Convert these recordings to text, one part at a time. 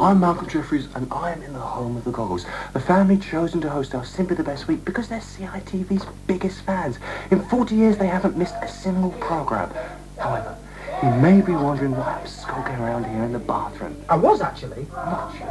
I'm Malcolm Jeffries, and I am in the home of the Goggles, the family chosen to host our Simply the Best Week because they're CITV's biggest fans. In 40 years, they haven't missed a single programme. However, you may be wondering why I'm skulking around here in the bathroom. I was, actually. Not you.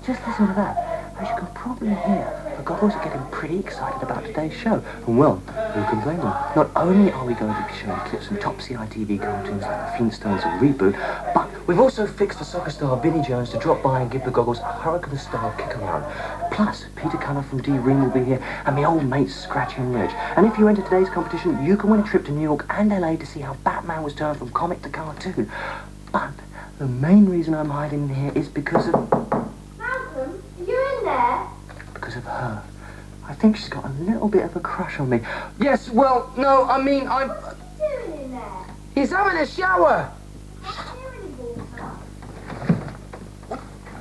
Just listen to that. As you can probably hear, the Goggles are getting pretty excited about today's show. And well, who can blame them? Not only are we going to be showing clips from top CITV cartoons like the Flintstones and ReBoot, but we've also fixed for soccer star Vinnie Jones to drop by and give the Goggles a hurricane-style kick-around. Plus, Peter Cunner from Ream will be here, and my old mates Scratchy Reg. And if you enter today's competition, you can win a trip to New York and LA to see how Batman was turned from comic to cartoon. But the main reason I'm hiding in here is because of... Malcolm, are you in there? Because of her. I think she's got a little bit of a crush on me. Yes, well, no, I mean, I'm... What are you doing in there? He's having a shower. Not hearing water.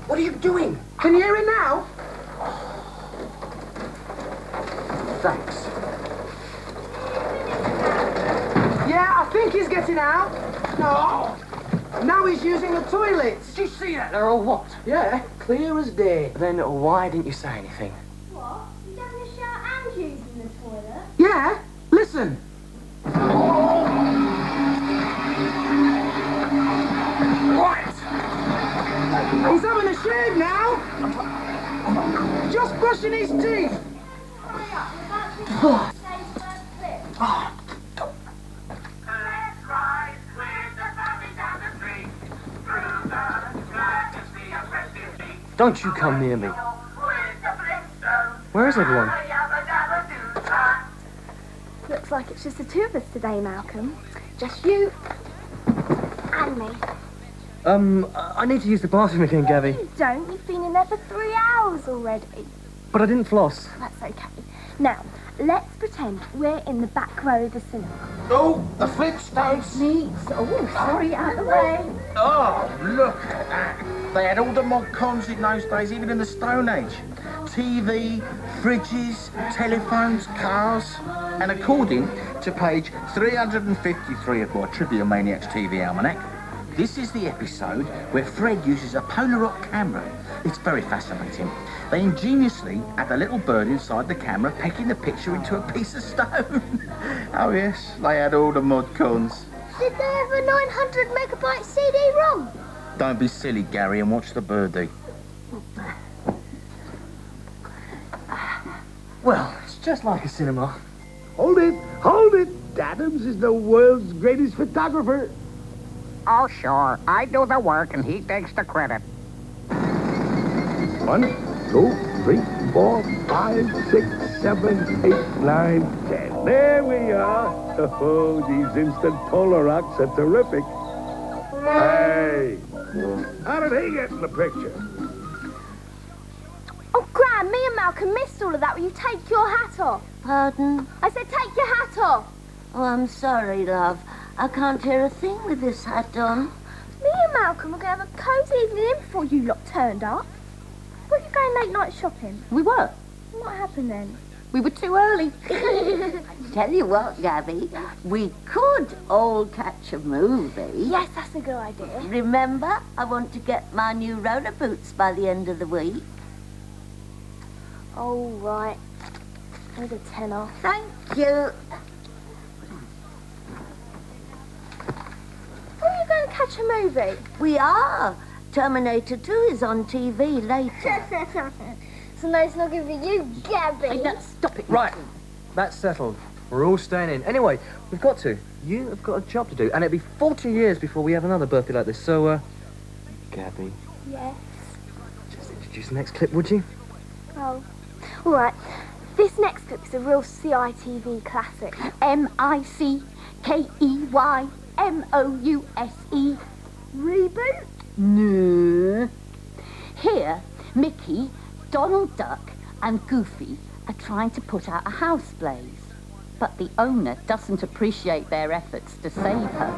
What are you doing? Can you hear it now? Thanks. Yeah, I think he's getting out. No. Now he's using the toilets. Did you see that there or what? Yeah, clear as day. Then why didn't you say anything? What? You having a shower and using the toilet? Yeah, listen. Right! He's having a shave now. Just brushing his teeth. Hurry up, we're about to today's first clip. Let's ride with the family down the street. Through the glad to see a festive beat. Don't you come near me. With the Flintstones. Where is everyone? Yabba-dabba-doo-dah. Looks like it's just the two of us today, Malcolm. Just you and me. I need to use the bathroom again, Gabby. You don't. You've been in there for 3 hours already. But I didn't floss. That's okay. Now, let's pretend we're in the back row of the cinema. Oh, the Flintstones. Neat. Oh, sorry, out of the way. Oh, look at that. They had all the mod cons in those days, even in the Stone Age. TV, fridges, telephones, cars. And according to page 353 of my Trivia Maniacs TV Almanac, this is the episode where Fred uses a Polaroid camera. It's very fascinating. They ingeniously had a little bird inside the camera pecking the picture into a piece of stone. Oh yes, they had all the mod cons. Did they have a 900 megabyte CD-ROM? Don't be silly, Gary, and watch the birdie. Well, it's just like a cinema. Hold it, hold it. Adams is the world's greatest photographer. Oh, sure. I do the work and he takes the credit. 1, 2, 3, 4, 5, 6, 7, 8, 9, 10. There we are. Oh, these instant Polaroids are terrific. Hey, how did he get in the picture? Oh, Gran, me and Malcolm missed all of that. Will you take your hat off? Pardon? I said take your hat off. Oh, I'm sorry, love. I can't hear a thing with this hat on. Me and Malcolm were going to have a cosy evening in before you lot turned up. Were you going late night shopping? We were. What happened then? We were too early. Tell you what, Gabby, we could all catch a movie. Yes, that's a good idea. Remember, I want to get my new roller boots by the end of the week. Oh, right. Here's a tenner. Thank you. Are you going to catch a movie? We are. Terminator 2 is on TV later. So nice looking for you, Gabby. Hey, now, stop it. Right, that's settled. We're all staying in. Anyway, we've got to. You have got a job to do, and it'll be 40 years before we have another birthday like this. So, Gabby, Yes. just introduce the next clip, would you? Oh. All right. This next clip is a real CITV classic. MICKEYMOUSE. ReBoot? No. Here, Mickey, Donald Duck and Goofy are trying to put out a house blaze. But the owner doesn't appreciate their efforts to save her.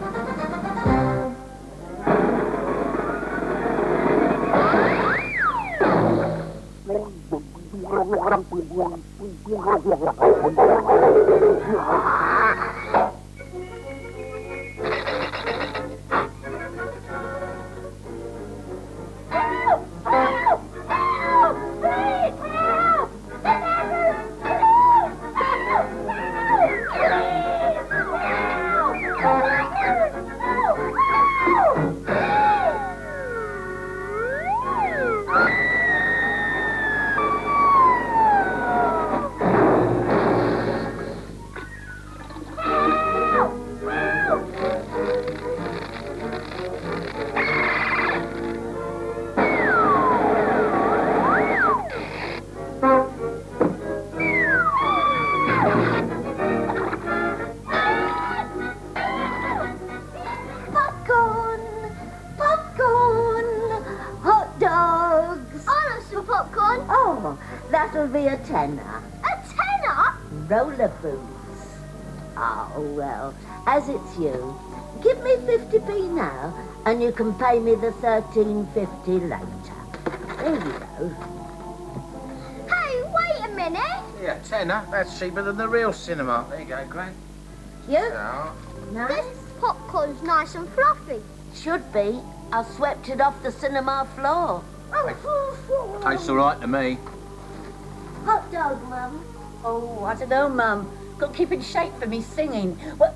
tenner. A tenner? Roller boots. Oh, well, as it's you, give me 50p now, and you can pay me the 13.50 later. There you go. Hey, wait a minute. Yeah, tenner. That's cheaper than the real cinema. There you go, Gran. You? So, Nice. This popcorn's nice and fluffy. Should be. I swept it off the cinema floor. tastes all right to me. Hot dog, Mum. Oh, I don't know, Mum. Got to keep in shape for me singing. Well,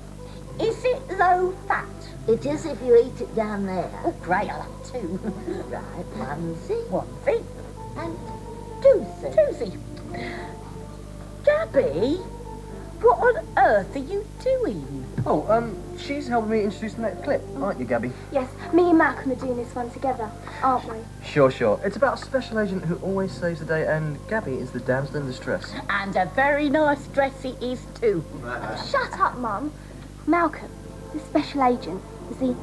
is it low fat? It is if you eat it down there. Oh, great, I'll have two. Right, onesie One thing. and twosie. Twosie. Gabby, what on earth are you doing? Oh, she's helping me introduce the next clip, aren't you, Gabby? Yes, me and Malcolm are doing this one together, aren't we? Sure. It's about a special agent who always saves the day, and Gabby is the damsel in distress. And a very nice dress it is too. Shut up, Mum. Malcolm, the special agent, is he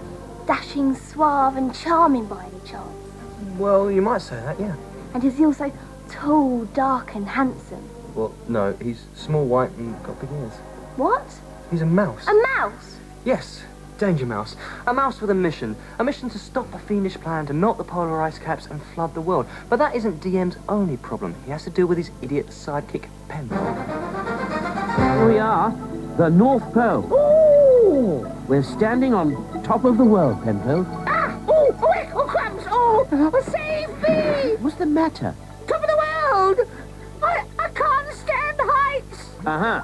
dashing, suave and charming by any chance? Well, you might say that, yeah. And is he also tall, dark and handsome? Well, no, he's small, white, and got big ears. What? He's a mouse. A mouse? Yes, Dangermouse. A mouse with a mission. A mission to stop a fiendish plan to melt the polar ice caps and flood the world. But that isn't DM's only problem. He has to deal with his idiot sidekick, Pen. Here we are, the North Pole. Ooh! We're standing on top of the world, Penfold. Ah! Oh, crumbs! Oh, save me! What's the matter? Top of the world! I can't stand heights! Uh-huh.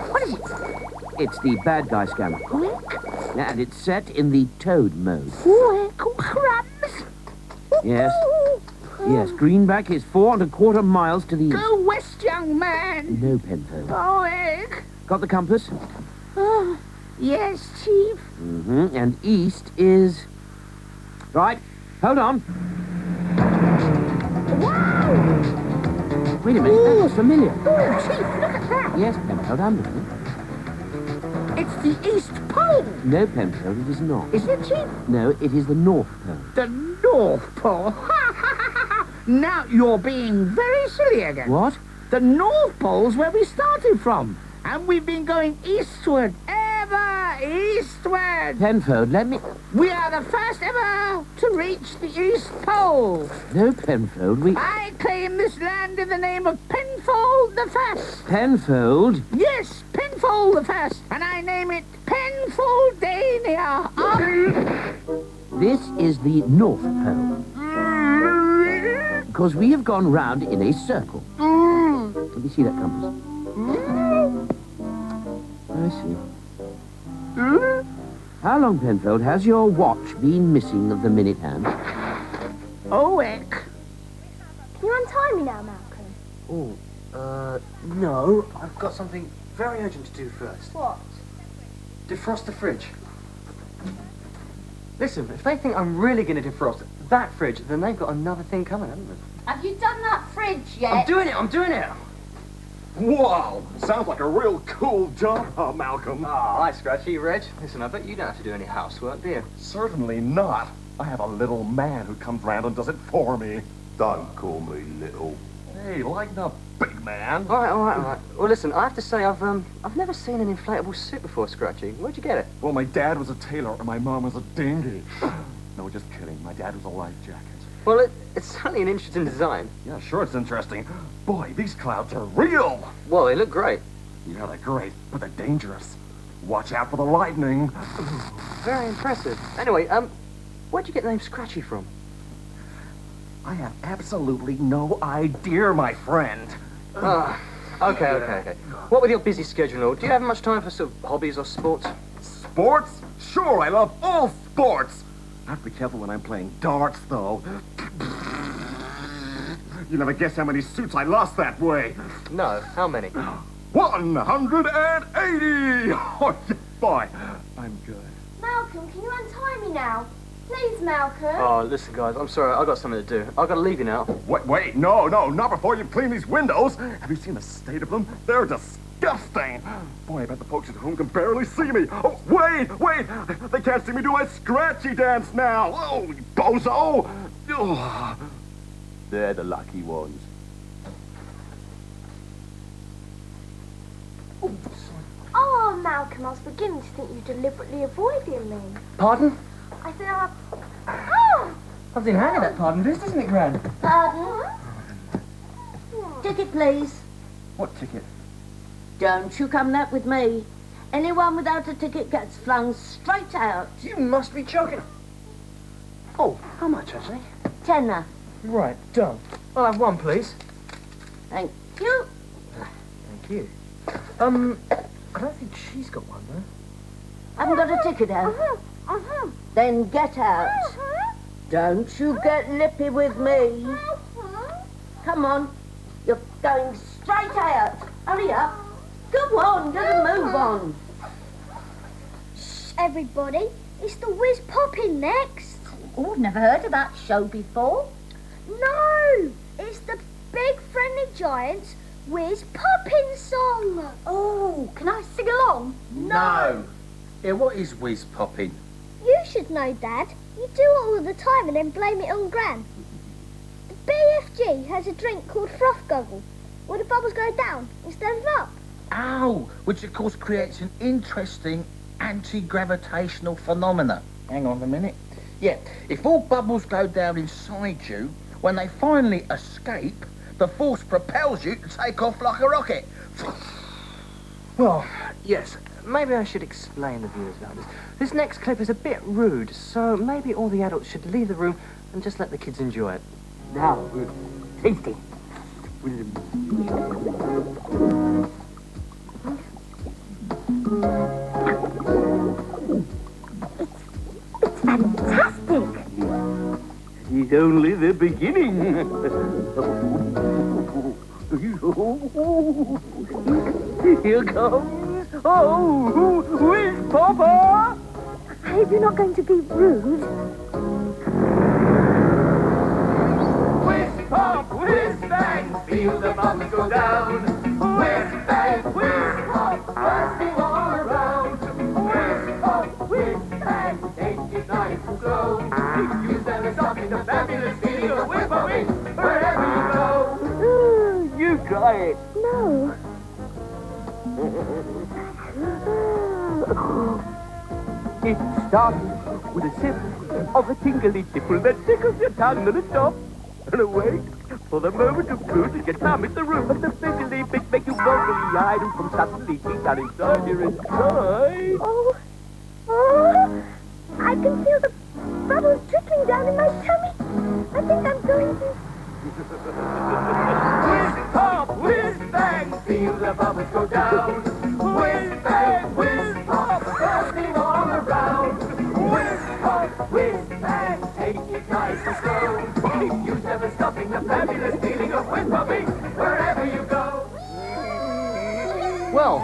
What is it? It's the bad guy scanner. And it's set in the toad mode. Crumbs! Yes. Yes, Greenback is 4 1/4 miles to the east. Go west, young man! No, Penfold. Oh, egg! Got the compass? Oh, yes, Chief. Mm-hmm. And east is... Right, hold on. Wow! Wait a minute, that looks familiar. Oh, Chief, look at that! Yes, Penfold, I'm looking. It's the East Pole! No, Penfold, it is not. Is it, Chief? No, it is the North Pole. The North Pole! Ha, ha, ha, ha! Now you're being very silly again. What? The North Pole's where we started from. And we've been going eastward, ever eastward. Penfold, let me... We are the first ever to reach the East Pole. No, Penfold, we... I claim this land in the name of Penfold the First. Penfold? Yes, Penfold the First. And I name it Penfoldania. This is the North Pole. Because we have gone round in a circle. Let me see that compass. I see. How long, Penfold, has your watch been missing of the minute hand? Oh, heck. Can you untie me now, Malcolm? No. I've got something very urgent to do first. What? Defrost the fridge. Listen, if they think I'm really going to defrost that fridge, then they've got another thing coming, haven't they? Have you done that fridge yet? I'm doing it! Wow! Sounds like a real cool job, Malcolm. Ah, hi, Scratchy Reg. Listen, I bet you don't have to do any housework, do you? Certainly not. I have a little man who comes round and does it for me. Don't call me little. Hey, lighten up, big man. All right. Well, listen, I have to say, I've never seen an inflatable suit before, Scratchy. Where'd you get it? Well, my dad was a tailor and my mom was a dinghy. No, just kidding. My dad was a life jacket. Well, it's certainly an interesting design. Yeah, sure, it's interesting. Boy, these clouds are real. Well, they look great. Yeah, they're great, but they're dangerous. Watch out for the lightning. Very impressive. Anyway, where'd you get the name Scratchy from? I have absolutely no idea, my friend. Okay. What with your busy schedule, do you have much time for sort of hobbies or sports? Sports? Sure, I love all sports. I have to be careful when I'm playing darts, though. You never guess how many suits I lost that way. No, how many? 180! Oh, boy, I'm good. Malcolm, can you untie me now? Please, Malcolm. Oh, listen, guys, I'm sorry, I've got something to do. I've got to leave you now. Wait, no, not before you clean these windows. Have you seen the state of them? They're disgusting. Boy, I bet the folks at home can barely see me. Oh, wait, they can't see me do my scratchy dance now. Oh, you bozo. Oh. They're the lucky ones. Oh, Malcolm, I was beginning to think you deliberately avoided me. Pardon? I said, oh! I've been hanging that pardon this, isn't it, Gran? Pardon? Ticket, please. What ticket? Don't you come that with me. Anyone without a ticket gets flung straight out. You must be joking. Oh, how much, actually? Tenner. Right, done. I'll have one, please. Thank you. Thank you. I don't think she's got one, though. Haven't got a ticket out? Then get out. Don't you get lippy with me. Come on. You're going straight out. Hurry up. Go on, get a move on. Shh, everybody. It's the Whiz Poppin' next. Oh, never heard of that show before. No, it's the Big Friendly Giants Whiz Poppin' song. Oh, can I sing along? No. Yeah, what is whiz popping? You should know, Dad. You do it all the time and then blame it on Gran. The BFG has a drink called Froth Goggle, where the bubbles go down instead of up. Ow! Which of course creates an interesting anti-gravitational phenomena. Hang on a minute. Yeah, if all bubbles go down inside you, when they finally escape, the force propels you to take off like a rocket. Well, yes. Maybe I should explain the viewers about this. This next clip is a bit rude, so maybe all the adults should leave the room and just let the kids enjoy it. Now, tasty. It's fantastic. It's only the beginning. Here comes. Oh, Whiz Popper! I hope you're not going to be rude. Whiz pop, whiz bang, feel the bubbles go down. Whiz bang, whiz pop, bursting all around. Whiz pop, whiz bang, take it nice and slow. Use them as something, the fabulous feeling of whiz popping wherever you go. You try it. No. It starts with a sip of a tingly tipple that tickles your tongue to the top. And wait for the moment of truth to get numb in the room and the fiddly bit make you goggly-eyed and from suddenly deep down inside you're inside. Oh, I can feel the bubbles trickling down in my tummy. I think I'm going to... Whiz pop, whiz bang, feel the bubbles go down. Whiz bang, whiz pop, bursting all around. Whiz pop, whiz bang, take it nice and slow. Use never stopping the fabulous feeling of whiz popping wherever you go. Well,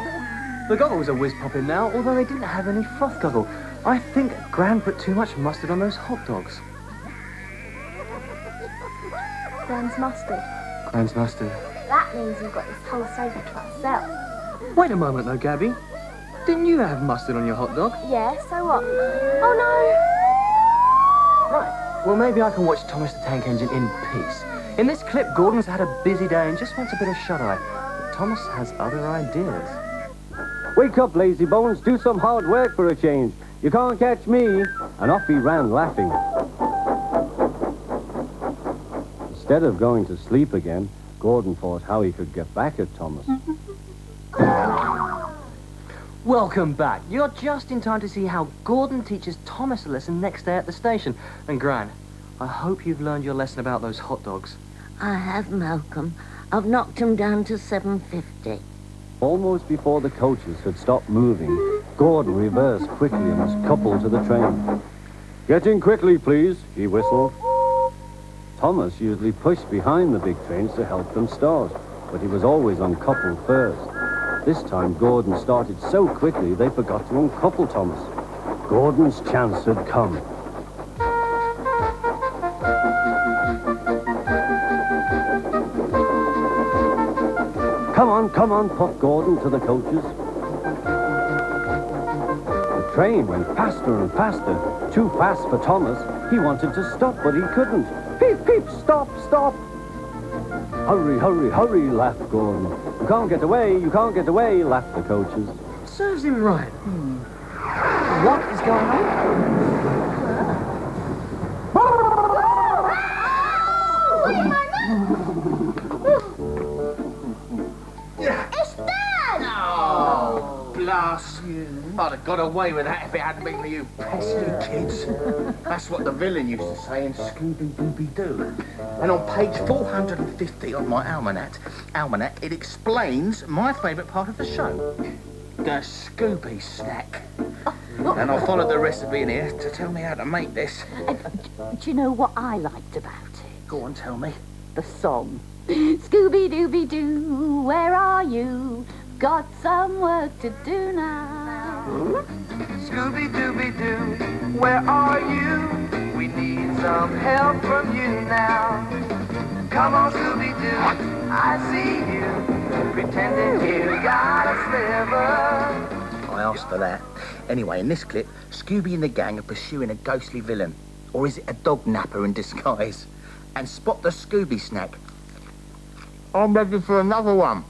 the goggles are whiz popping now, although they didn't have any froth goggle. I think Gran put too much mustard on those hot dogs. Gran's mustard. Gran's mustard. That means you've got this whole sofa to ourselves. Wait a moment though, Gabby. Didn't you have mustard on your hot dog? Yeah, so what? Oh Right. Well, maybe I can watch Thomas the Tank Engine in peace. In this clip, Gordon's had a busy day and just wants a bit of shut-eye. But Thomas has other ideas. Wake up, lazy bones. Do some hard work for a change. You can't catch me. And off he ran, laughing. Instead of going to sleep again, Gordon thought how he could get back at Thomas. Welcome back. You're just in time to see how Gordon teaches Thomas a lesson next day at the station. And Gran, I hope you've learned your lesson about those hot dogs. I have, Malcolm. I've knocked him down to 750. Almost before the coaches had stopped moving, Gordon reversed quickly and was coupled to the train. Get in quickly, please, he whistled. Thomas usually pushed behind the big trains to help them start, but he was always uncoupled first. This time, Gordon started so quickly they forgot to uncouple Thomas. Gordon's chance had come. Come on, puffed Gordon to the coaches. The train went faster and faster, too fast for Thomas. He wanted to stop, but he couldn't. Peep, peep, stop, stop. Hurry, hurry, hurry, laughed Gordon. You can't get away, you can't get away, laughed the coaches. Serves him right. What is going on? It's Dad! Oh, blast. I'd have got away with that if it hadn't been for you pesky kids. That's what the villain used to say in Scooby-Dooby-Doo. And on page 450 of my almanac, it explains my favourite part of the show. The Scooby snack. And I followed the recipe in here to tell me how to make this. Do you know what I liked about it? Go on, tell me. The song. Scooby-Dooby-Doo, where are you? Got some work to do now. Scooby-Dooby-Doo, where are you? We need some help from you now. Come on, Scooby-Doo, I see you, pretending you got a sliver. I asked for that. Anyway, in this clip, Scooby and the gang are pursuing a ghostly villain. Or is it a dog napper in disguise? And spot the Scooby snack. I'm ready for another one.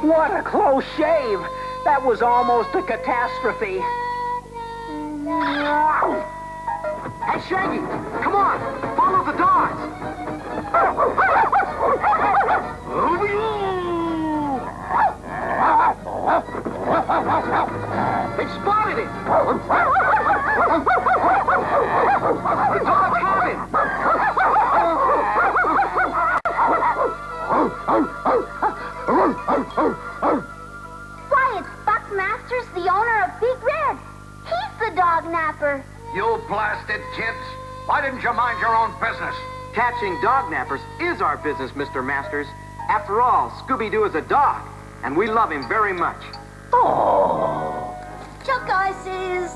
What a close shave. That was almost a catastrophe. Hey, Shaggy, come on, follow the dogs. They spotted it. The dogs have it. Why, it's Buck Masters, the owner of Big Red. He's the dog napper. You blasted kids! Why didn't you mind your own business? Catching dog nappers is our business, Mr. Masters. After all, Scooby-Doo is a dog, and we love him very much. Oh. Chuck ices,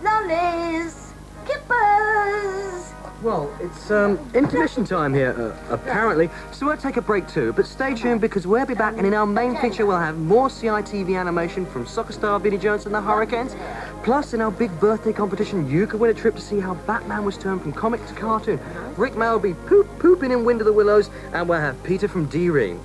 lollies, kippers. Well, it's intermission time here, apparently. So we'll take a break too, but stay tuned because we'll be back and in our main feature we'll have more CITV animation from soccer star Vinnie Jones and the Hurricanes. Plus, in our big birthday competition, you could win a trip to see how Batman was turned from comic to cartoon. Rick May will be pooping in Wind of the Willows, and we'll have Peter from Ream.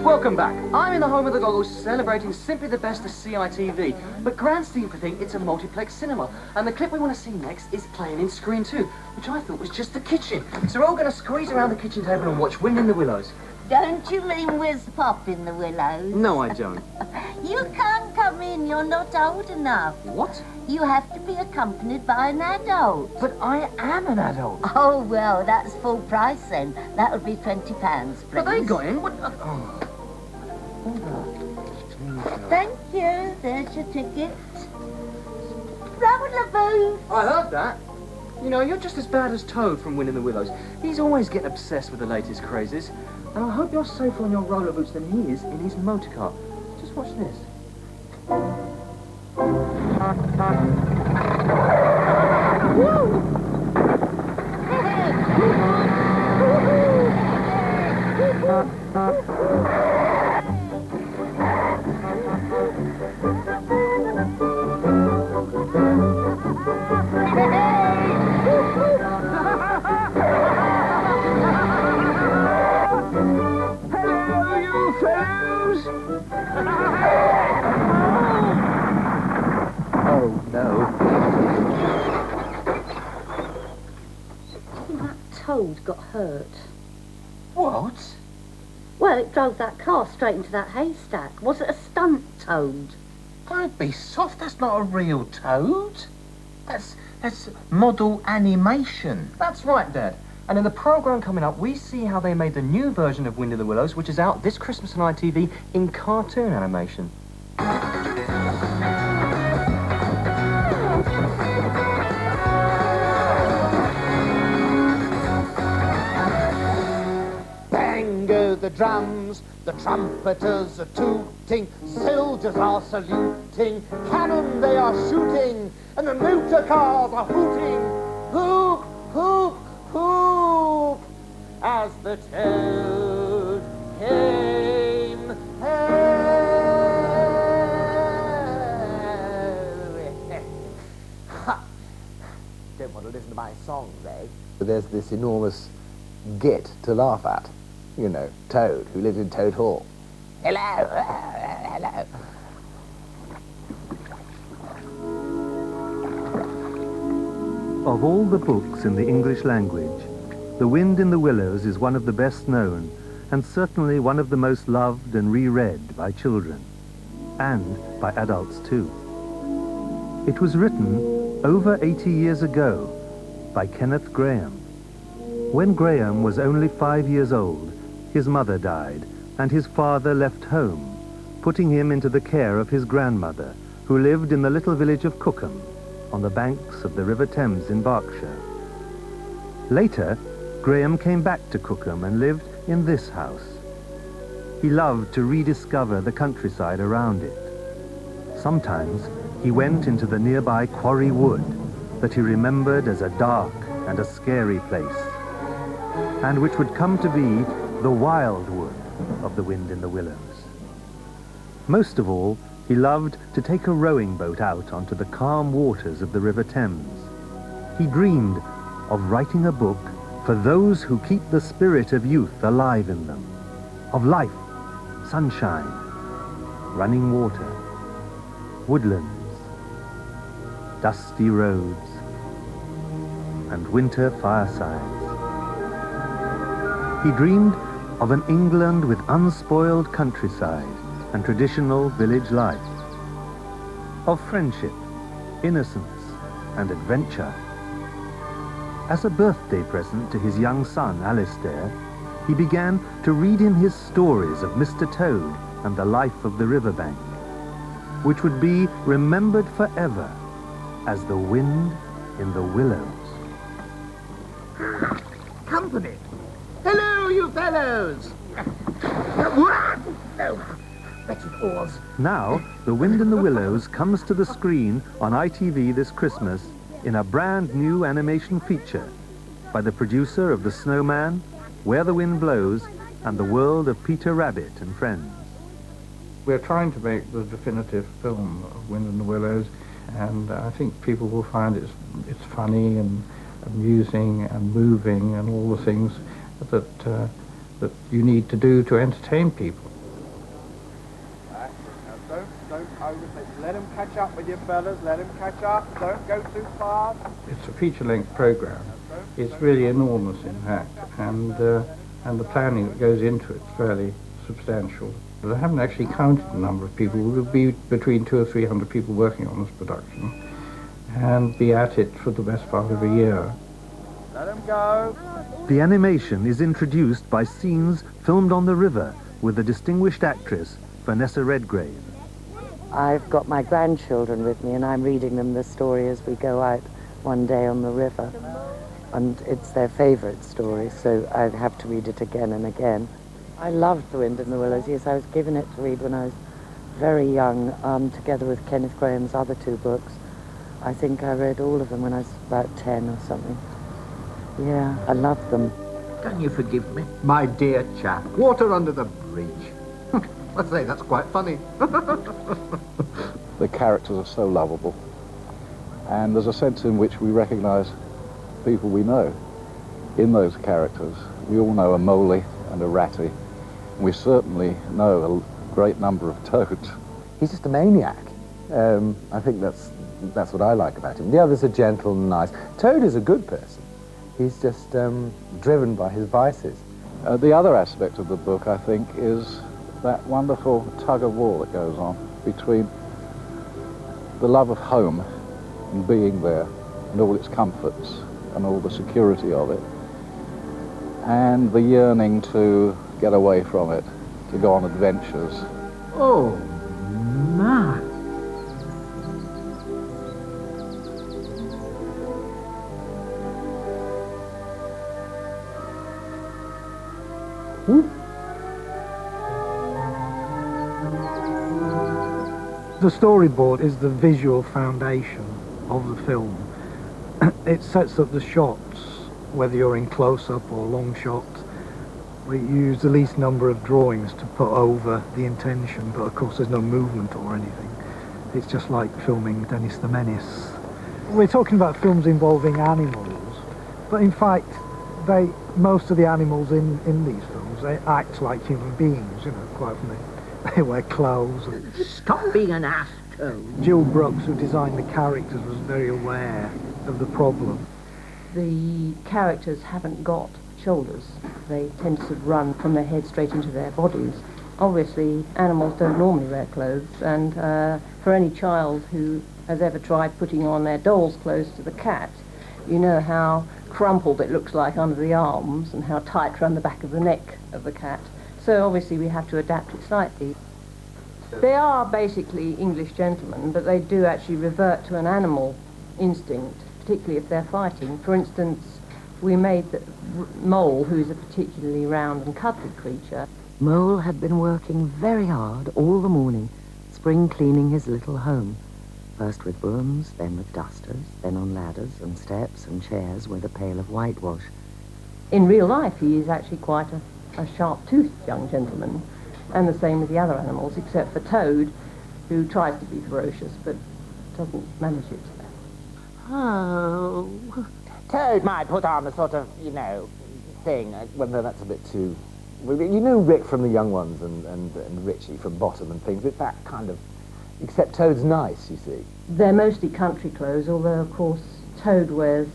Welcome back. I'm in the home of the Goggles celebrating simply the best of CITV. But Grant seemed to think it's a multiplex cinema. And the clip we want to see next is playing in Screen 2, which I thought was just the kitchen. So we're all going to squeeze around the kitchen table and watch Wind in the Willows. Don't you mean Whiz Pop in the Willows? No, I don't. You can't come in, you're not old enough. What? You have to be accompanied by an adult. But I am an adult. Oh, well, that's full price then. That would be £20, please. But they got in. What? Thank you. There's your ticket. Rubble-a-boo. I heard that. You know, you're just as bad as Toad from Wind in the Willows. He's always getting obsessed with the latest crazes. And I hope you're safer on your roller boots than he is in his motor car. Just watch this. Hello, you fellows! Oh, no. That Toad got hurt. What? Well, it drove that car straight into that haystack. Was it a stunt Toad? Don't be soft, that's not a real Toad. That's model animation. That's right, Dad. And in the programme coming up, we see how they made the new version of Wind in the Willows, which is out this Christmas on ITV in cartoon animation. Bang go the drums, the trumpeters are tooting, soldiers are saluting, cannon they are shooting, and the motor cars are hooting. Who as the toad came. Don't want to listen to my songs, eh? There's this enormous git to laugh at. You know, Toad, who lives in Toad Hall. Hello, hello. Of all the books in the English language, The Wind in the Willows is one of the best known, and certainly one of the most loved and reread by children, and by adults too. It was written over 80 years ago by Kenneth Grahame. When Grahame was only 5 years old, his mother died, and his father left home, putting him into the care of his grandmother, who lived in the little village of Cookham, on the banks of the River Thames in Berkshire. Later, Grahame came back to Cookham and lived in this house. He loved to rediscover the countryside around it. Sometimes he went into the nearby Quarry Wood that he remembered as a dark and a scary place, and which would come to be the wild wood of The Wind in the Willows. Most of all, he loved to take a rowing boat out onto the calm waters of the River Thames. He dreamed of writing a book for those who keep the spirit of youth alive in them, of life, sunshine, running water, woodlands, dusty roads, and winter firesides. He dreamed of an England with unspoiled countryside and traditional village life, of friendship, innocence, and adventure. As a birthday present to his young son, Alistair, he began to read him his stories of Mr. Toad and the life of the riverbank, which would be remembered forever as The Wind in the Willows. Company! Hello, you fellows! Now, The Wind in the Willows comes to the screen on ITV this Christmas in a brand new animation feature by the producer of The Snowman, Where the Wind Blows, and The World of Peter Rabbit and Friends. We're trying to make the definitive film of Wind in the Willows, and I think people will find it's funny and amusing and moving and all the things that you need to do to entertain people. Don't overtake. Let him catch up with you, fellas. Let him catch up. Don't go too fast. It's a feature-length program. It's really enormous, in fact, and the planning that goes into it's fairly substantial. But I haven't actually counted the number of people. There will be between 200 or 300 people working on this production, and be at it for the best part of a year. Let him go. The animation is introduced by scenes filmed on the river with the distinguished actress Vanessa Redgrave. I've got my grandchildren with me, and I'm reading them the story as we go out one day on the river. And it's their favourite story, so I'd have to read it again and again. I loved The Wind in the Willows. Yes, I was given it to read when I was very young, together with Kenneth Grahame's other two books. I think I read all of them when I was about 10 or something. Yeah, I loved them. Can you forgive me? My dear chap, water under the bridge. I say, that's quite funny. The characters are so lovable, and there's a sense in which we recognise people we know in those characters. We all know a Moley and a Ratty, and we certainly know a great number of Toads. He's just a maniac. I think that's what I like about him. The others are gentle and nice. Toad is a good person. He's just driven by his vices. The other aspect of the book, I think, is that wonderful tug-of-war that goes on between the love of home and being there and all its comforts and all the security of it, and the yearning to get away from it, to go on adventures. Oh, my. The storyboard is the visual foundation of the film. It sets up the shots, whether you're in close-up or long shots, We use the least number of drawings to put over the intention, but of course there's no movement or anything. It's just like filming Dennis the Menace. We're talking about films involving animals, but in fact, most of the animals in these films, they act like human beings, you know, quite often they wear clothes. Stop being an ass, Toad. Jill Brooks, who designed the characters, was very aware of the problem. The characters haven't got shoulders. They tend to sort of run from their head straight into their bodies. Obviously, animals don't normally wear clothes, and for any child who has ever tried putting on their doll's clothes to the cat, you know how crumpled it looks like under the arms and how tight around the back of the neck of the cat. So obviously we have to adapt it slightly. They are basically English gentlemen, but they do actually revert to an animal instinct, particularly if they're fighting. For instance, we made the Mole, who's a particularly round and cuddly creature. Mole had been working very hard all the morning, spring cleaning his little home. First with brooms, then with dusters, then on ladders and steps and chairs with a pail of whitewash. In real life, he is actually quite a sharp-toothed young gentleman, and the same with the other animals, except for Toad, who tries to be ferocious, but doesn't manage it. Oh. Toad might put on a sort of, you know, thing. Well, no, that's a bit too... You know Rick from The Young Ones and Richie from Bottom and things. It's that kind of... Except Toad's nice, you see. They're mostly country clothes, although, of course, Toad wears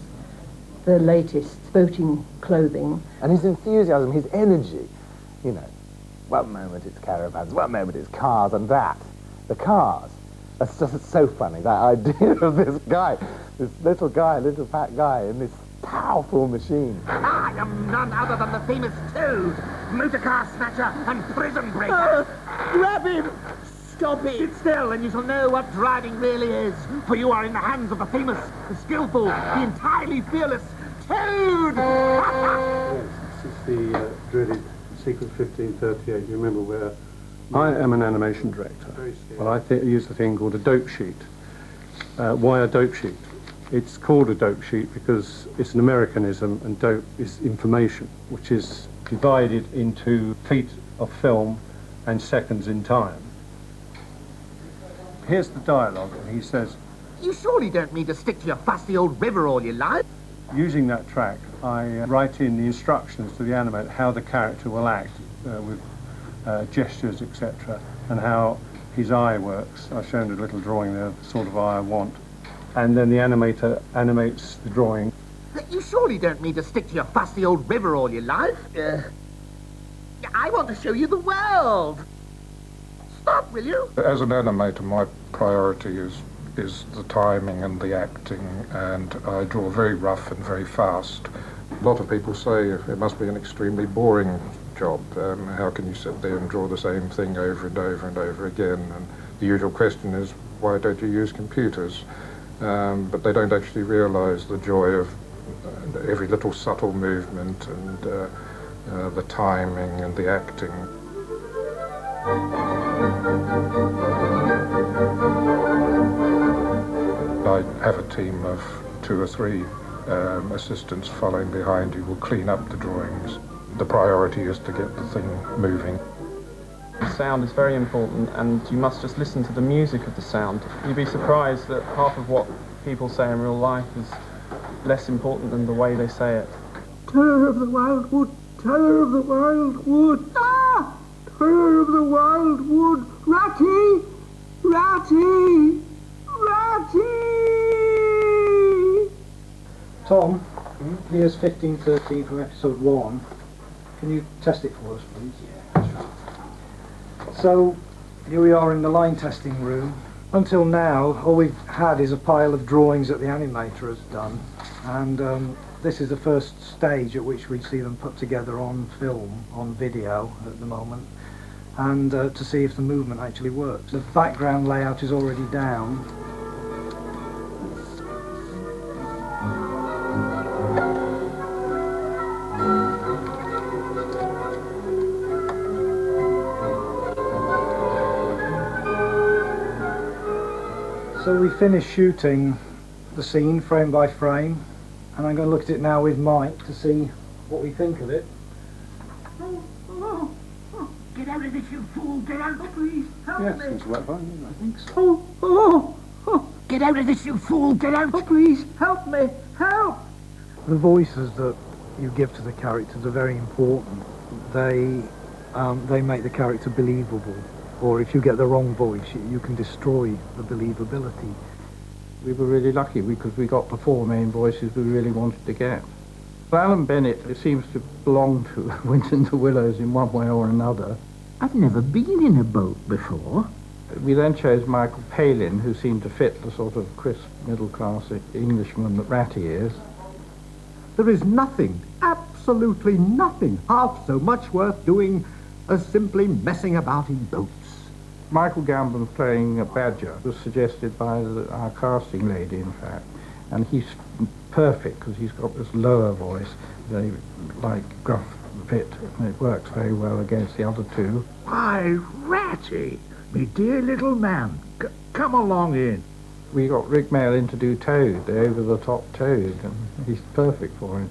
the latest boating clothing. And his enthusiasm, his energy, you know. One moment it's caravans, one moment it's cars, and the cars. That's just so funny, that idea of this guy, this little fat guy in this powerful machine. I am none other than the famous Toad, motorcar snatcher and prison breaker. Grab him! Stop it! Sit still and you shall know what driving really is, for you are in the hands of the famous, the skillful, the entirely fearless Toad! Yes, this is the dreaded sequence 1538. You remember where I am an animation director. Well, I use a thing called a dope sheet. Why a dope sheet? It's called a dope sheet because it's an Americanism, and dope is information, which is divided into feet of film and seconds in time. Here's the dialogue, and he says, You surely don't mean to stick to your fussy old river all your life? using that track, I write in the instructions to the animator how the character will act with gestures, etc., and how his eye works. I've shown a little drawing there, the sort of eye I want. And then the animator animates the drawing. You surely don't mean to stick to your fussy old river all your life? I want to show you the world. Stop, will you? As an animator, my priority is the timing and the acting, and I draw very rough and very fast. A lot of people say it must be an extremely boring job. How can you sit there and draw the same thing over and over and over again? And the usual question is, why don't you use computers? But they don't actually realise the joy of every little subtle movement and the timing and the acting. I have a team of 2 or 3 assistants following behind who will clean up the drawings. The priority is to get the thing moving. Sound is very important, and you must just listen to the music of the sound. You'd be surprised that half of what people say in real life is less important than the way they say it. Terror of the wild wood, terror of the wild wood. Ah! Terror of the wild wood. Ratty! Ratty! Ratty! Tom, here's 1513 from episode 1. Can you test it for us, please? So, here we are in the line testing room. Until now, all we've had is a pile of drawings that the animator has done, and this is the first stage at which we see them put together on film, on video at the moment, and to see if the movement actually works. The background layout is already down. So we finished shooting the scene frame by frame, and I'm going to look at it now with Mike to see what we think of it. Get out of this, you fool! Get out! Oh, please, help Yes, me! seems to work fine, I think so. Oh! Get out of this, you fool! Get out! Oh, please, help me! Help! The voices that you give to the characters are very important. They make the character believable. Or if you get the wrong voice, you can destroy the believability. We were really lucky because we got the 4 main voices we really wanted to get. Alan Bennett seems to belong to Wind in the Willows in one way or another. I've never been in a boat before. We then chose Michael Palin, who seemed to fit the sort of crisp, middle-class Englishman that Ratty is. There is nothing, absolutely nothing, half so much worth doing as simply messing about in boats. Michael Gambon playing a Badger was suggested by our casting lady, in fact, and he's perfect because he's got this lower voice, very like gruff bit, and it works very well against the other 2. Why, Ratty, me dear little man, come along in. We got Rick Mail in to do Toad, the over-the-top Toad, and he's perfect for it.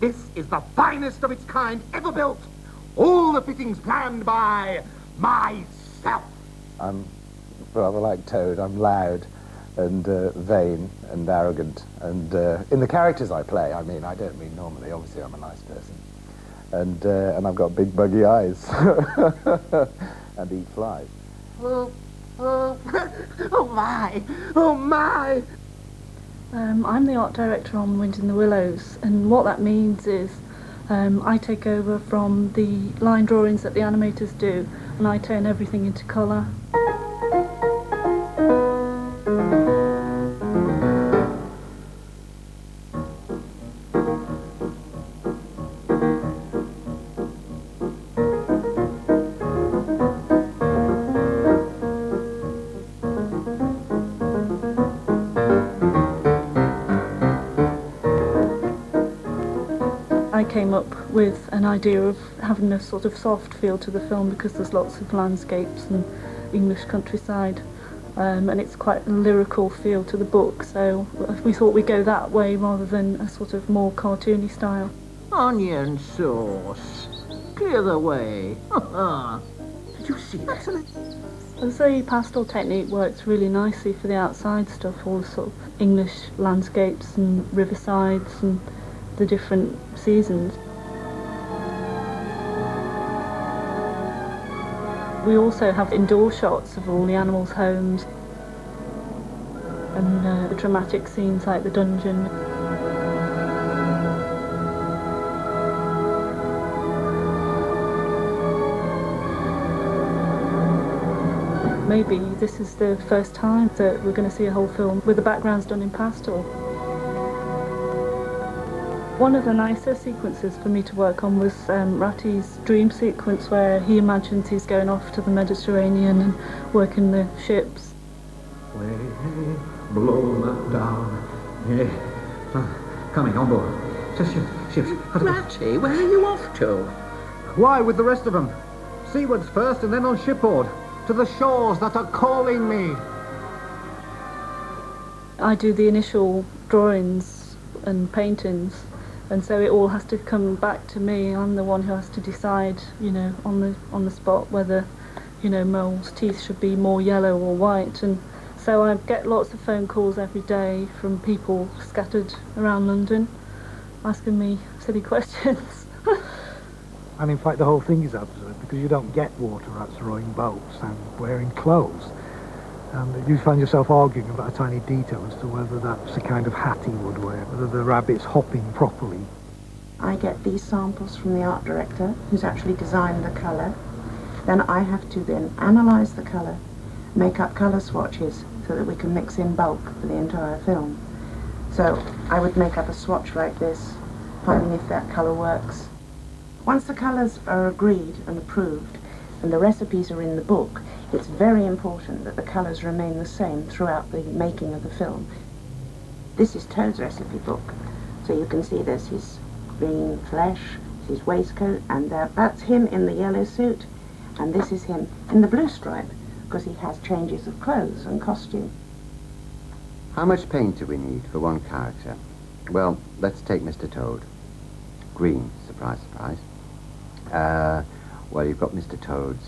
This is the finest of its kind ever built. All the fittings planned by myself. I'm rather like Toad. I'm loud and vain and arrogant. And in the characters I play, I mean, I don't mean normally. Obviously, I'm a nice person. And I've got big buggy eyes and eat flies. Oh my! Oh my! I'm the art director on Wind in the Willows, and what that means is I take over from the line drawings that the animators do, and I turn everything into colour. I came up with an idea of having a sort of soft feel to the film because there's lots of landscapes and English countryside, and it's quite a lyrical feel to the book, so we thought we'd go that way rather than a sort of more cartoony style. Onion sauce. Clear the way. Did you see that? The pastel technique works really nicely for the outside stuff, all the sort of English landscapes and riversides and the different seasons. We also have indoor shots of all the animals' homes and the dramatic scenes like the dungeon. Maybe this is the first time that we're going to see a whole film with the backgrounds done in pastel. One of the nicer sequences for me to work on was Ratty's dream sequence where he imagines he's going off to the Mediterranean and working the ships. Blow that down. Yeah. Coming on board. Ships. Ratty, where are you off to? Why, with the rest of them? Seawards first and then on shipboard. To the shores that are calling me. I do the initial drawings and paintings, and so it all has to come back to me. I'm the one who has to decide, you know, on the spot whether, you know, Mole's teeth should be more yellow or white. And so I get lots of phone calls every day from people scattered around London asking me silly questions. And in fact the whole thing is absurd because you don't get water rats rowing boats and wearing clothes. And you find yourself arguing about a tiny detail as to whether that's the kind of hat he would wear, whether the rabbit's hopping properly. I get these samples from the art director, who's actually designed the colour. Then I have to then analyse the colour, make up colour swatches so that we can mix in bulk for the entire film. So I would make up a swatch like this, finding if that colour works. Once the colours are agreed and approved, and the recipes are in the book, it's very important that the colours remain the same throughout the making of the film. This is Toad's recipe book, so you can see there's his green flesh, his waistcoat, and that's him in the yellow suit, and this is him in the blue stripe, because he has changes of clothes and costume. How much paint do we need for one character? Well, let's take Mr. Toad. Green, surprise, surprise. Well, you've got Mr. Toad's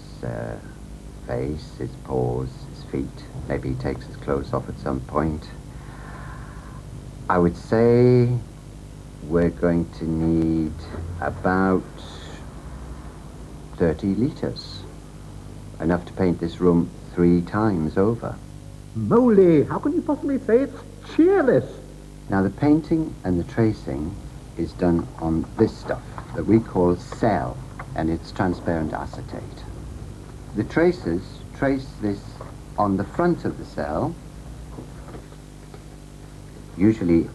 face, his paws, his feet. Maybe he takes his clothes off at some point. I would say we're going to need about 30 litres. Enough to paint this room 3 times over. Moly, how can you possibly say it's cheerless? Now, the painting and the tracing is done on this stuff that we call cell, and it's transparent acetate. The tracers trace this on the front of the cell. Usually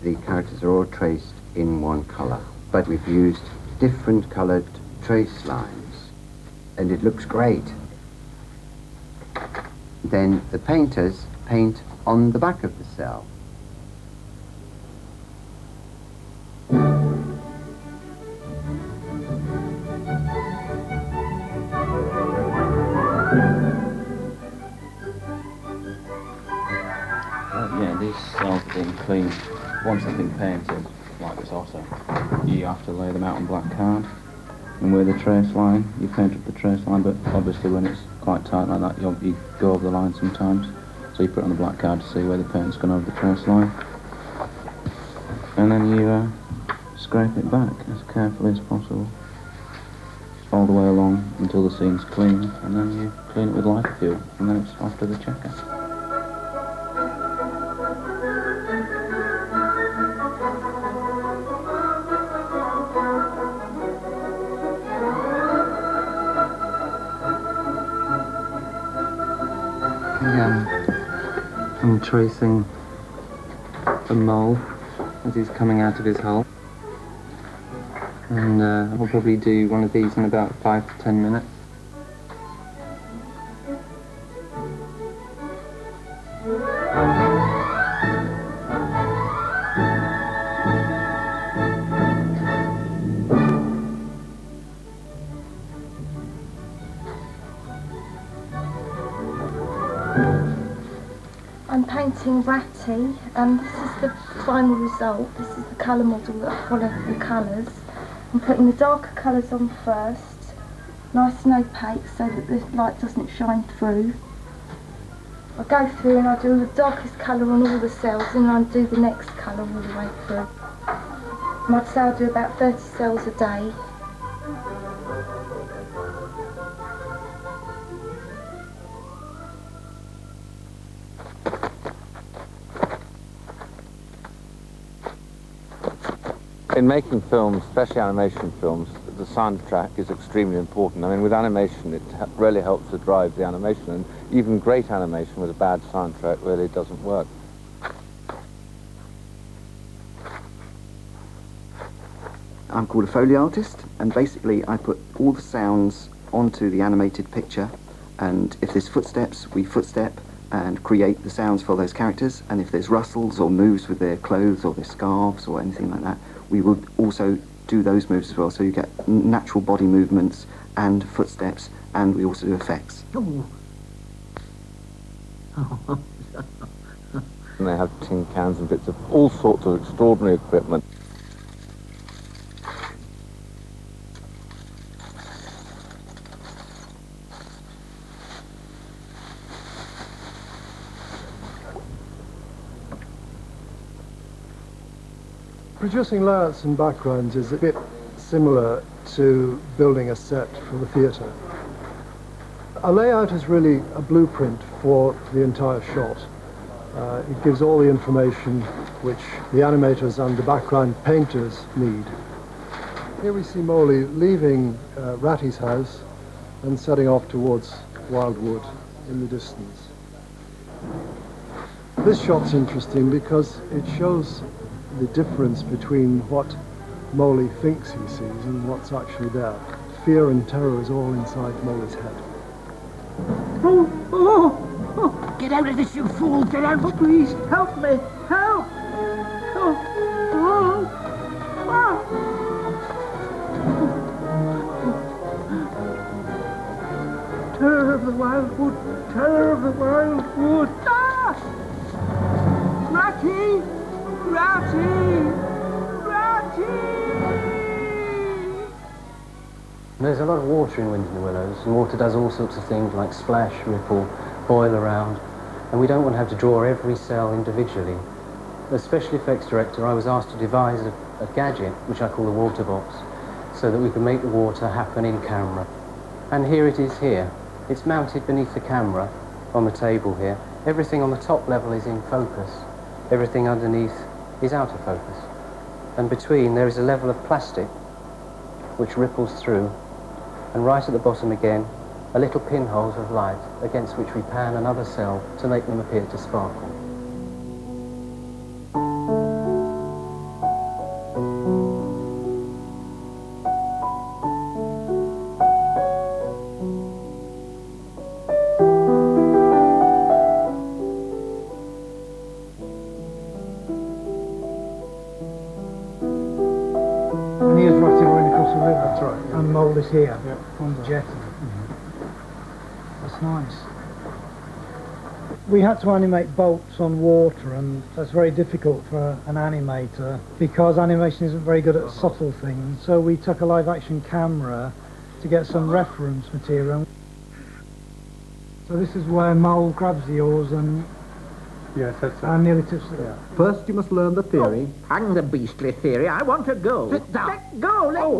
the characters are all traced in one colour, but we've used different coloured trace lines, and it looks great. Then the painters paint on the back of the cell. Yeah, these cells are being cleaned. Once they've been painted, like this also, you have to lay them out on black card. And with the trace line, you paint up the trace line, but obviously when it's quite tight like that, you go over the line sometimes. So you put it on the black card to see where the paint's gone over the trace line. And then you scrape it back as carefully as possible, all the way along until the scene's clean, and then you clean it with lighter fuel, and then it's off to the checker. I'm tracing the mole as he's coming out of his hole, and I'll probably do one of these in about 5 to 10 minutes. I'm painting Ratty, and this is the final result. This is the colour model that I follow the colours. I'm putting the darker colours on first, nice and opaque so that the light doesn't shine through. I go through and I do the darkest colour on all the cells, and I do the next colour all the way through. I'd say I do about 30 cells a day. In making films, especially animation films, the soundtrack is extremely important. I mean, with animation, it really helps to drive the animation, and even great animation with a bad soundtrack really doesn't work. I'm called a Foley artist, and basically I put all the sounds onto the animated picture, and if there's footsteps, we footstep and create the sounds for those characters, and if there's rustles or moves with their clothes or their scarves or anything like that, we will also do those moves as well, so you get natural body movements and footsteps, and we also do effects. And they have tin cans and bits of all sorts of extraordinary equipment. Producing layouts and backgrounds is a bit similar to building a set for the theatre. A layout is really a blueprint for the entire shot. It gives all the information which the animators and the background painters need. Here we see Molly leaving Ratty's house and setting off towards Wildwood in the distance. This shot's interesting because it shows the difference between what Molly thinks he sees and what's actually there. Fear and terror is all inside Molly's head. Oh! Get out of this, you fool! Get out! Oh, please, help me! Help! Terror of the Wildwood! Terror of the Wildwood! Ah! Ratty! Ratty! Ratty! There's a lot of water in Wind in the Willows, and water does all sorts of things like splash, ripple, boil around, and we don't want to have to draw every cell individually. As special effects director, I was asked to devise a gadget, which I call the water box, so that we can make the water happen in camera. And here it is here. It's mounted beneath the camera on the table here. Everything on the top level is in focus. Everything underneath is out of focus. And between there is a level of plastic which ripples through, and right at the bottom again are little pinholes of light against which we pan another cell to make them appear to sparkle. And here's Ratty rowing across the river. That's right. Yeah. And Mole is here on the jetty. That's nice. We had to animate boats on water, and that's very difficult for an animator because animation isn't very good at subtle things. So we took a live action camera to get some reference material. So this is where Mole grabs the oars and nearly tips it. Yeah. First you must learn the theory. Hang the beastly theory, I want to go. Sit down. Let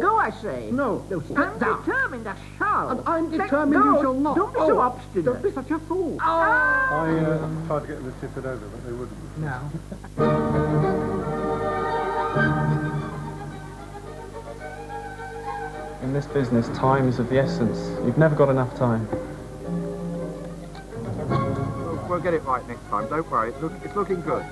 go, I say. No, I'm determined I shall. And I'm determined you shall not. Don't be so obstinate. Don't be such a fool. I tried to get them to tip it over, but they wouldn't. No. In this business, time is of the essence. You've never got enough time. We'll get it right next time, don't worry. It's looking good.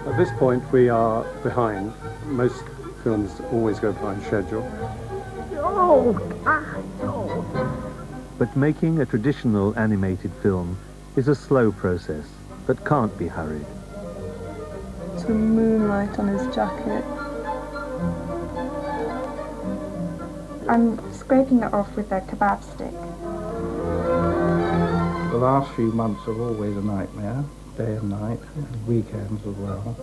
At this point, we are behind. Most films always go behind schedule. But making a traditional animated film is a slow process that can't be hurried. Some moonlight on his jacket. I'm scraping that off with a kebab stick. The last few months are always a nightmare, day and night, and weekends as well.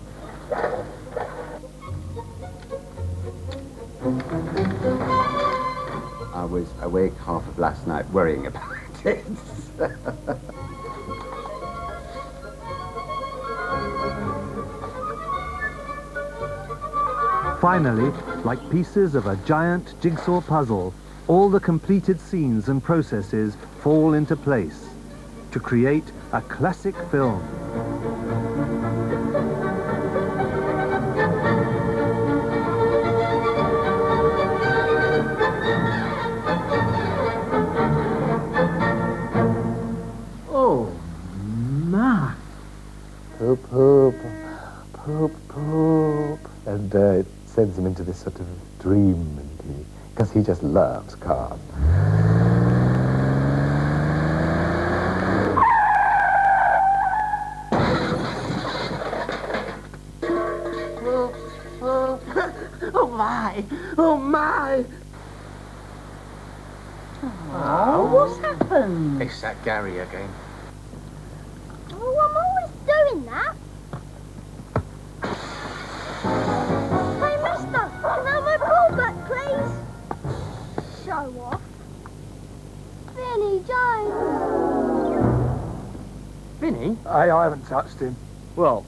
I was awake half of last night worrying about it. Finally, like pieces of a giant jigsaw puzzle, all the completed scenes and processes fall into place to create a classic film. Oh, my. Poop, poop, poop, poop. And it sends him into this sort of dream, because he just loves cars. Oh my! Oh my! Oh, what's happened? It's that Gary again. Oh, I'm always doing that. Hey, mister, can I have my ball back, please? Show off. Vinnie Jones. Vinnie? I haven't touched him. Well,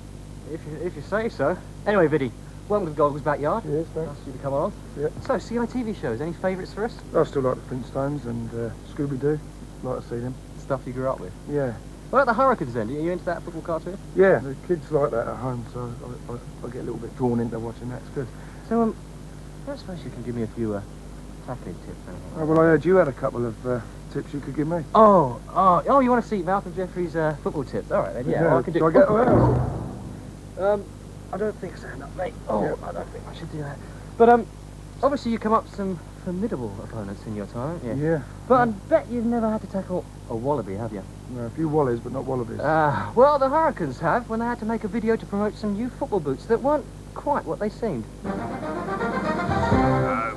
if you say so. Anyway, Vinnie, welcome to the Goggle's backyard. Yes, thanks. Nice of you to come along. Yeah. So, CITV shows, any favourites for us? I still like the Flintstones and Scooby. Like to see them. Stuff you grew up with? Yeah. What about the Hurricanes then? Are you into that football cartoon? Yeah, the kids like that at home, so I get a little bit drawn into watching that. It's good. So, I suppose you can give me a few tackling tips. Oh, well, I heard you had a couple of tips you could give me. Oh, you want to see Malcolm Jeffries' football tips? All right, then, yeah. Well, I can do. Do I get I don't think so, no, mate. Oh, yeah. I don't think I should do that. But, obviously you come up some formidable opponents in your time, haven't you? Yeah. But I bet you've never had to tackle a wallaby, have you? No, a few wallies, but not wallabies. Well, the Hurricanes have, when they had to make a video to promote some new football boots that weren't quite what they seemed.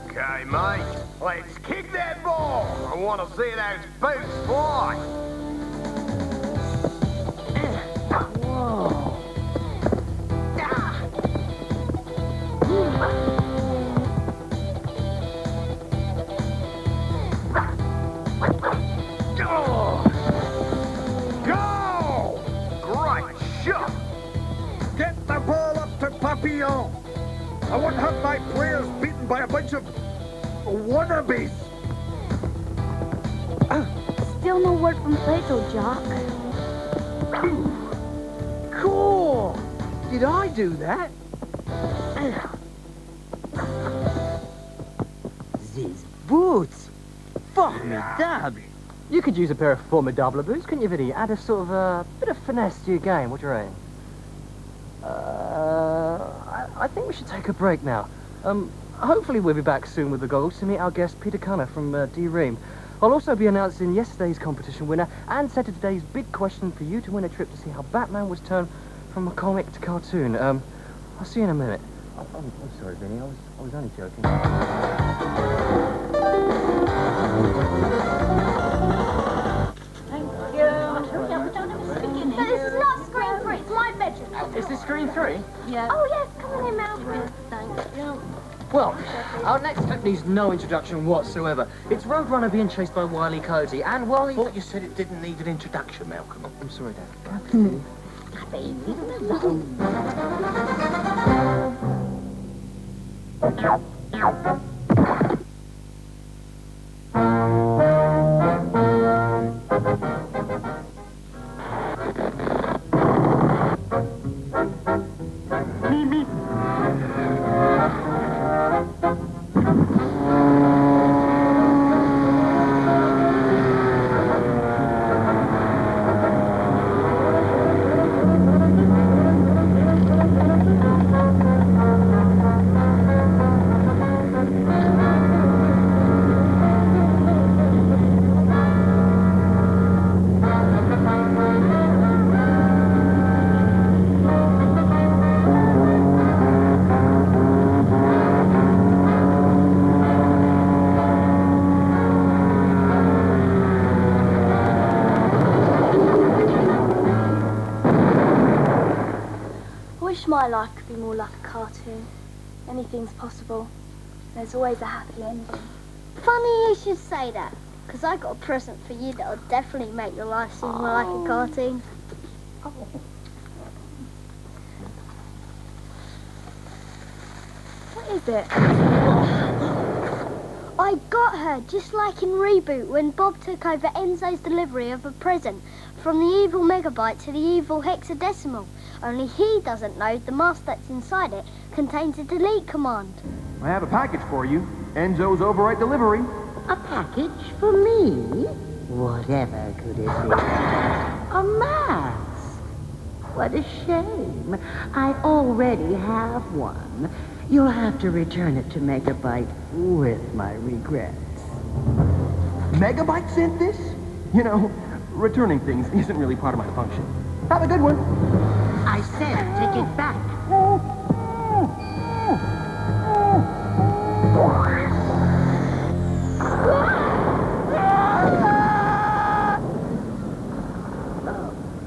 Okay, mate. Let's kick that ball. I want to see those boots fly. Whoa. champion. I wouldn't have my prayers beaten by a bunch of wannabes. Still no word from Plato, Jock. Cool. Did I do that? These boots. Formidable. You could use a pair of formidable boots, couldn't you, Viddy? Add a sort of bit of finesse to your game. What do you reckon? I think we should take a break now. Hopefully we'll be back soon with the Goggles to meet our guest Peter Cunner from Ream. I'll also be announcing yesterday's competition winner and set today's big question for you to win a trip to see how Batman was turned from a comic to cartoon. I'll see you in a minute. I'm sorry, Vinny. I was only joking. Thank you. But this is not screen 3. It's my bedroom. Is this screen 3? Yeah. Oh yes, come on in, Malcolm. Thanks. Yeah. Well, our next clip needs no introduction whatsoever. It's Roadrunner being chased by Wile E. Coyote, and Wile E... I thought you said it didn't need an introduction, Malcolm. I'm sorry, Dad. Happy, leave him alone. My life could be more like a cartoon. Anything's possible. There's always a happy ending. Funny you should say that, because I got a present for you that'll definitely make your life seem more like a cartoon. What is it? I got her, just like in ReBoot, when Bob took over Enzo's delivery of a present from the evil megabyte to the evil hexadecimal. Only he doesn't know the mask that's inside it contains a delete command. I have a package for you. Enzo's overwrite delivery. A package for me? Whatever could it be? A mask. What a shame. I already have one. You'll have to return it to Megabyte with my regrets. Megabyte sent this? You know, returning things isn't really part of my function. Have a good one. I said take it back.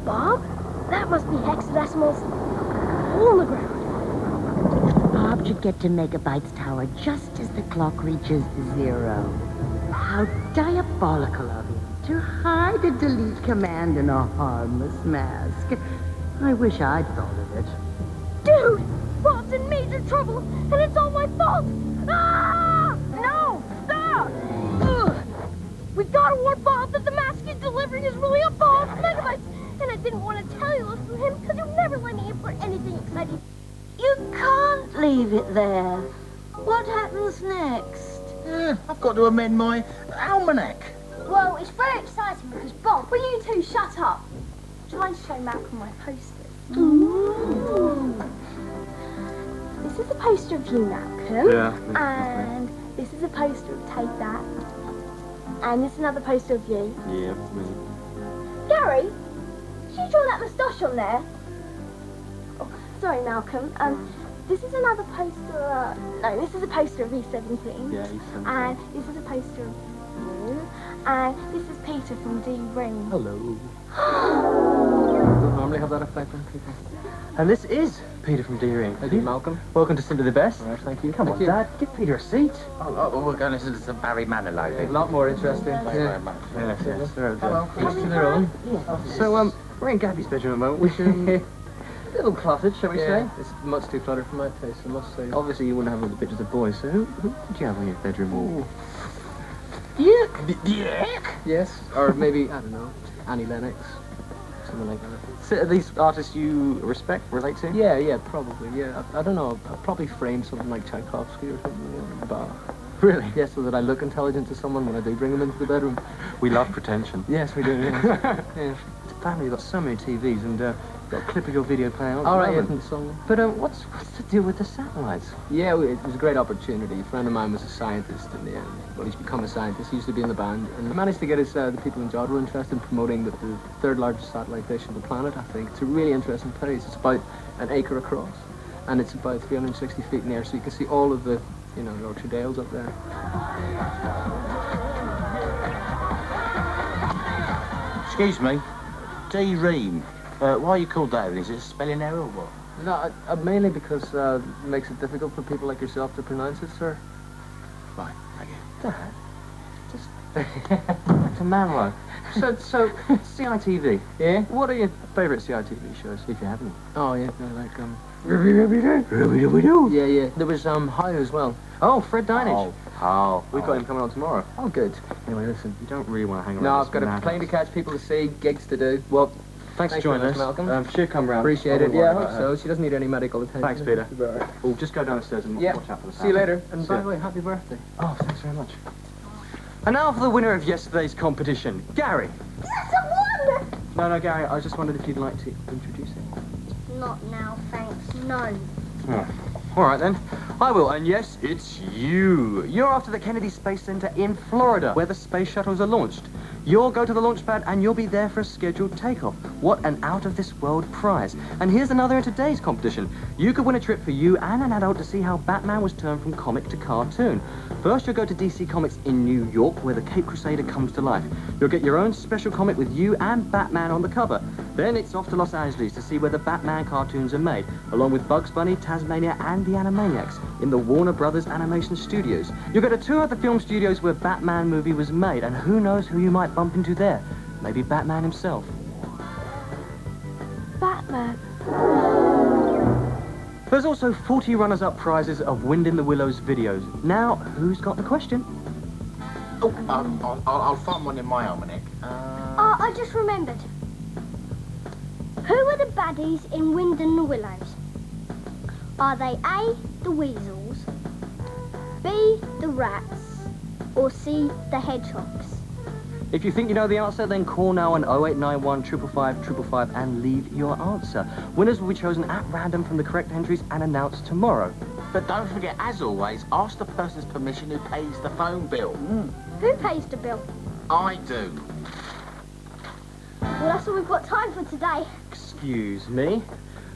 Bob? That must be hexadecimals all on the ground. Bob should get to Megabyte's tower just as the clock reaches 0. How diabolical of him to hide a delete command in a harmless mask. I wish I'd thought of it. Dude! Bob's in major trouble, and it's all my fault! Ah! No! Stop! Ugh. We gotta warn Bob that the mask he's delivering is really a ball of megabytes, and I didn't want to tell you this from him because you'll never let me input anything exciting. You can't leave it there. What happens next? I've got to amend my almanac. Well, it's very exciting because Bob, will you two shut up? I'm trying to show Malcolm my posters. Ooh. This is a poster of you, Malcolm. Yeah. And this is a poster of Take That. And this is another poster of you. Yeah, me. Gary, did you draw that moustache on there? Oh, sorry, Malcolm. This is another poster. No, this is a poster of E17. Yeah, E17. And this is a poster of you. And this is Peter from Ream. Hello. Don't normally have that effect on people. And this is Peter from Ream. Thank you, Malcolm. Welcome to Simply the Best. Right, thank you. Come on, you. Dad, give Peter a seat. Oh, we're going to listen to some Barry Manilow. A lot more interesting. Thank you very much. Yes, yes. Hello. Each to their own. So, we're in Gabby's bedroom at the moment. We should... little cluttered, shall we Yeah, say? it's much too cluttered for my taste, I must say. Obviously, you wouldn't have all the pictures of boys, so who did you have on your bedroom wall? Yuck! Yes, or maybe, I don't know, Annie Lennox, something like that. So are these artists you respect, relate to? Yeah, probably, yeah. I don't know, I'll probably frame something like Tchaikovsky or something, or Bach. Really? Yes, so that I look intelligent to someone when I do bring them into the bedroom. We love pretension. Yes, we do, yes. Yeah. The family got so many TVs and got a clip of your video playing on. All right, and so. But what's the deal with the satellites? Yeah, it was a great opportunity. A friend of mine was a scientist in the end. Well, he's become a scientist. He used to be in the band, and managed to get his the people in Jod were interested in promoting the third largest satellite dish on the planet. I think it's a really interesting place. It's about an acre across, and it's about 360 feet in the air, so you can see all of the Yorkshire Dales up there. Excuse me, Ream. Why are you called that? Is it a spelling error or what? No, mainly because it makes it difficult for people like yourself to pronounce it, sir. Right, thank you. Dad, just back to Manlo. So CITV. Yeah. What are your favourite CITV shows, if you have any? Oh yeah, like Yeah. There was How as well. Oh, Fred Dinage. Oh. We've got him coming on tomorrow. Oh, good. Anyway, listen, you don't really want to hang around. No, this I've got a madhouse. plane to catch, people to see, gigs to do. Well, thanks for joining very us, much, Malcolm. She'll come round. Appreciate it. Yeah, I hope so. She doesn't need any medical attention. Thanks, Peter. We'll just go downstairs and watch out for the See you later. And And by the way, happy birthday. Oh, thanks very much. And now for the winner of yesterday's competition, Gary. Yes, I won! No, Gary, I just wondered if you'd like to introduce him. Not now, thanks. No. Oh. All right, then. I will, and yes, it's you. You're off to the Kennedy Space Center in Florida, where the space shuttles are launched. You'll go to the launch pad, and you'll be there for a scheduled takeoff. What an out-of-this-world prize. And here's another in today's competition. You could win a trip for you and an adult to see how Batman was turned from comic to cartoon. First, you'll go to DC Comics in New York, where the Cape Crusader comes to life. You'll get your own special comic with you and Batman on the cover. Then it's off to Los Angeles to see where the Batman cartoons are made, along with Bugs Bunny, Tasmania, and the Animaniacs in the Warner Brothers Animation Studios. You'll get a tour of the film studios where Batman movie was made, and who knows who you might bump into there. Maybe Batman himself. Batman. There's also 40 runners-up prizes of Wind in the Willows videos. Now, who's got the question? Oh, I'll find one in my almanac. I just remembered. Who are the baddies in Wind in the Willows? Are they A, the weasels, B, the rats, or C, the hedgehogs? If you think you know the answer, then call now on 0891 555 555 and leave your answer. Winners will be chosen at random from the correct entries and announced tomorrow. But don't forget, as always, ask the person's permission who pays the phone bill. Who pays the bill? I do. Well, that's all we've got time for today. Excuse me.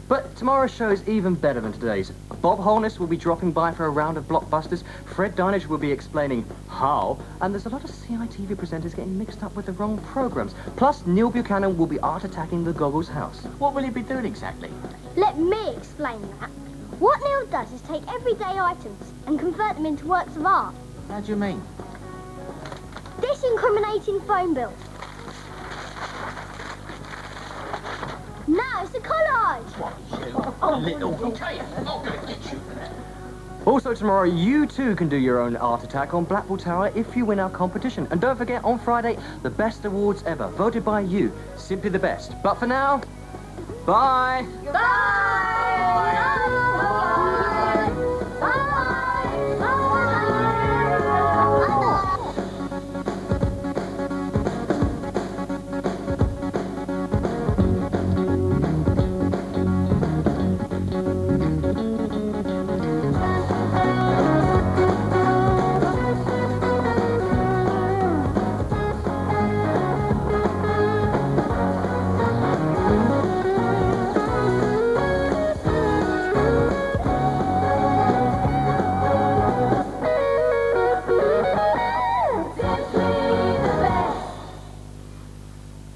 But tomorrow's show is even better than today's. Bob Holness will be dropping by for a round of blockbusters, Fred Dinage will be explaining how, and there's a lot of CITV presenters getting mixed up with the wrong programmes. Plus, Neil Buchanan will be art-attacking the Goggle's house. What will he be doing exactly? Let me explain that. What Neil does is take everyday items and convert them into works of art. How do you mean? This incriminating phone bill. Now it's a collage. What, you little okay, I'm not going to get you for that. Also tomorrow, you too can do your own art attack on Blackpool Tower if you win our competition. And don't forget, on Friday, the best awards ever, voted by you. Simply the best. But for now, bye.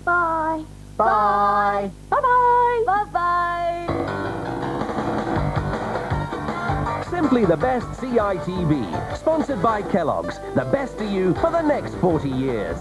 Bye. Bye. Bye-bye. Bye-bye. Simply the best CITV. Sponsored by Kellogg's. The best to you for the next 40 years.